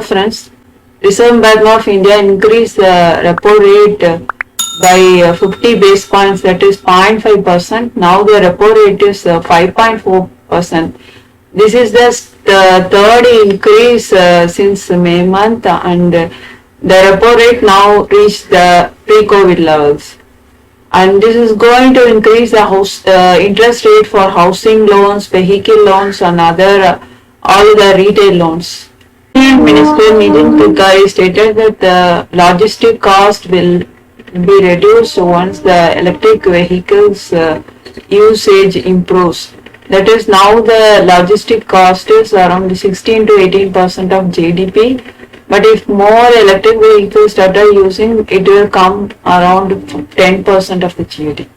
friends. Reserve Bank of India increased the repo rate by 50 base points, that is 0.5%. Now the repo rate is 5.4%. This is the third increase since May month, and the repo rate now reached the pre-COVID levels. And this is going to increase the interest rate for housing loans, vehicle loans, and other all the retail loans. Minister Nitin Gadkari stated that the logistic cost will be reduced once the electric vehicles usage improves. That is, now the logistic cost is around 16 to 18% of GDP. But if more electric vehicles started using, it will come around 10% of the GDP.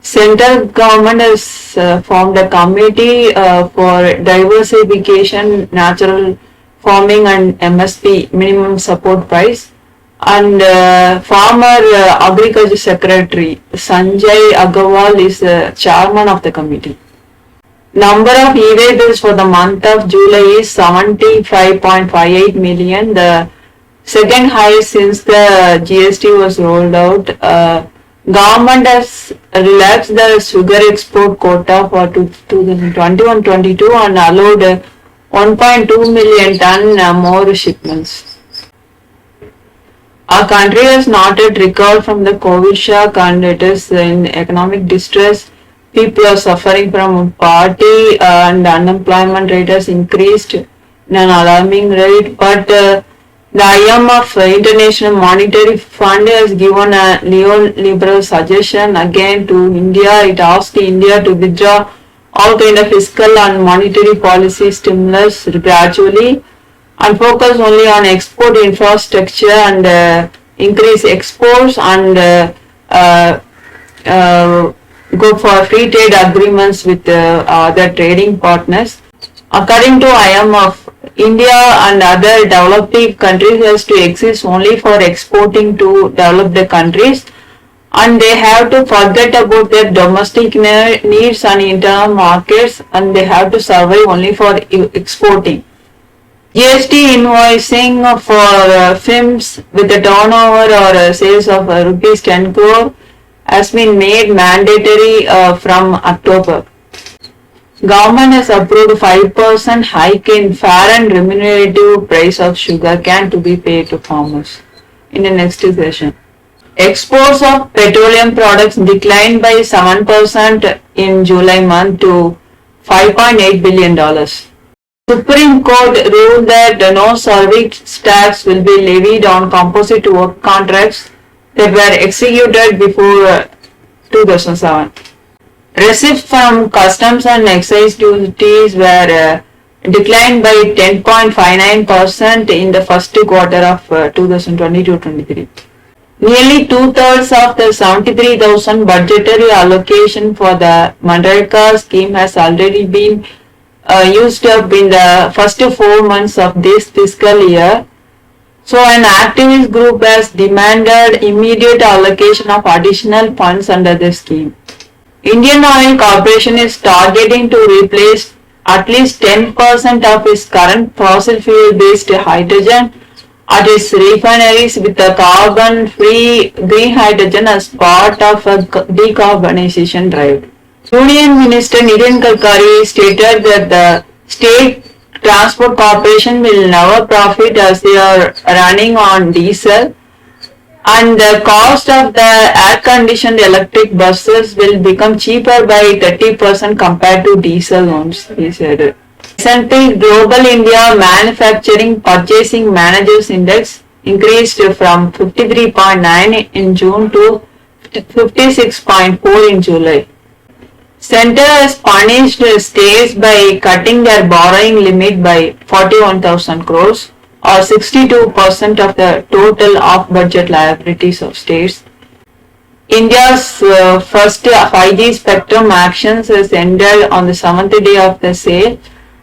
Central government has formed a committee for diversification, natural farming and MSP, minimum support price. And former Agriculture Secretary Sanjay Agarwal is the chairman of the committee. Number of e-way bills for the month of July is 75.58 million, the second highest since the GST was rolled out. Government has relaxed the sugar export quota for 2021-22 and allowed 1.2 million ton more shipments. Our country has not yet recovered from the COVID shock and it is in economic distress. People are suffering from poverty and unemployment rate has increased in an alarming rate. But the IMF, International Monetary Fund, has given a neoliberal suggestion again to India. It asked India to withdraw all kind of fiscal and monetary policy stimulus gradually and focus only on export infrastructure and increase exports and go for free trade agreements with other trading partners. According to IMF, India and other developing countries has to exist only for exporting to developed countries, and they have to forget about their domestic needs and internal markets, and they have to survive only for exporting. GST invoicing for films with a turnover or sales of rupees 10 crore has been made mandatory from October. Government has approved 5% hike in fair and remunerative price of sugar cane to be paid to farmers in the next session. Exports of petroleum products declined by 7% in July month to $5.8 billion. Supreme Court ruled that no service tax will be levied on composite work contracts that were executed before 2007. Receipts from customs and excise duties were declined by 10.59% in the first quarter of 2022-23. Nearly two-thirds of the 73,000 budgetary allocation for the Manreka scheme has already been used up in the first 4 months of this fiscal year. So an activist group has demanded immediate allocation of additional funds under the scheme. Indian Oil Corporation is targeting to replace at least 10% of its current fossil fuel-based hydrogen at its refineries with a carbon-free green hydrogen as part of a decarbonization drive. Union Minister Nitin Gadkari stated that the State Transport Corporation will never profit as they are running on diesel, and the cost of the air-conditioned electric buses will become cheaper by 30% compared to diesel ones, he said. Recently, Global India Manufacturing Purchasing Managers Index increased from 53.9 in June to 56.4 in July. Centre has punished states by cutting their borrowing limit by 41,000 crores or 62% of the total off-budget liabilities of states. India's first 5G spectrum actions has ended on the 7th day of the sale,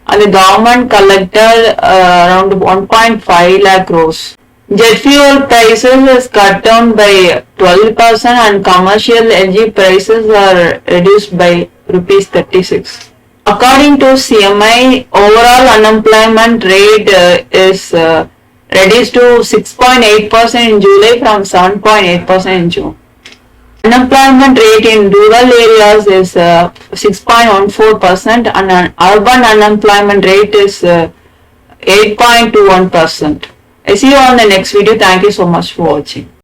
and the government collected around 1.5 lakh crores. Jet fuel prices is cut down by 12% and commercial LG prices are reduced by rupees 36. According to CMI, overall unemployment rate is reduced to 6.8% in July from 7.8% in June. Unemployment rate in rural areas is 6.14% and urban unemployment rate is 8.21%. I see you on the next video. Thank you so much for watching.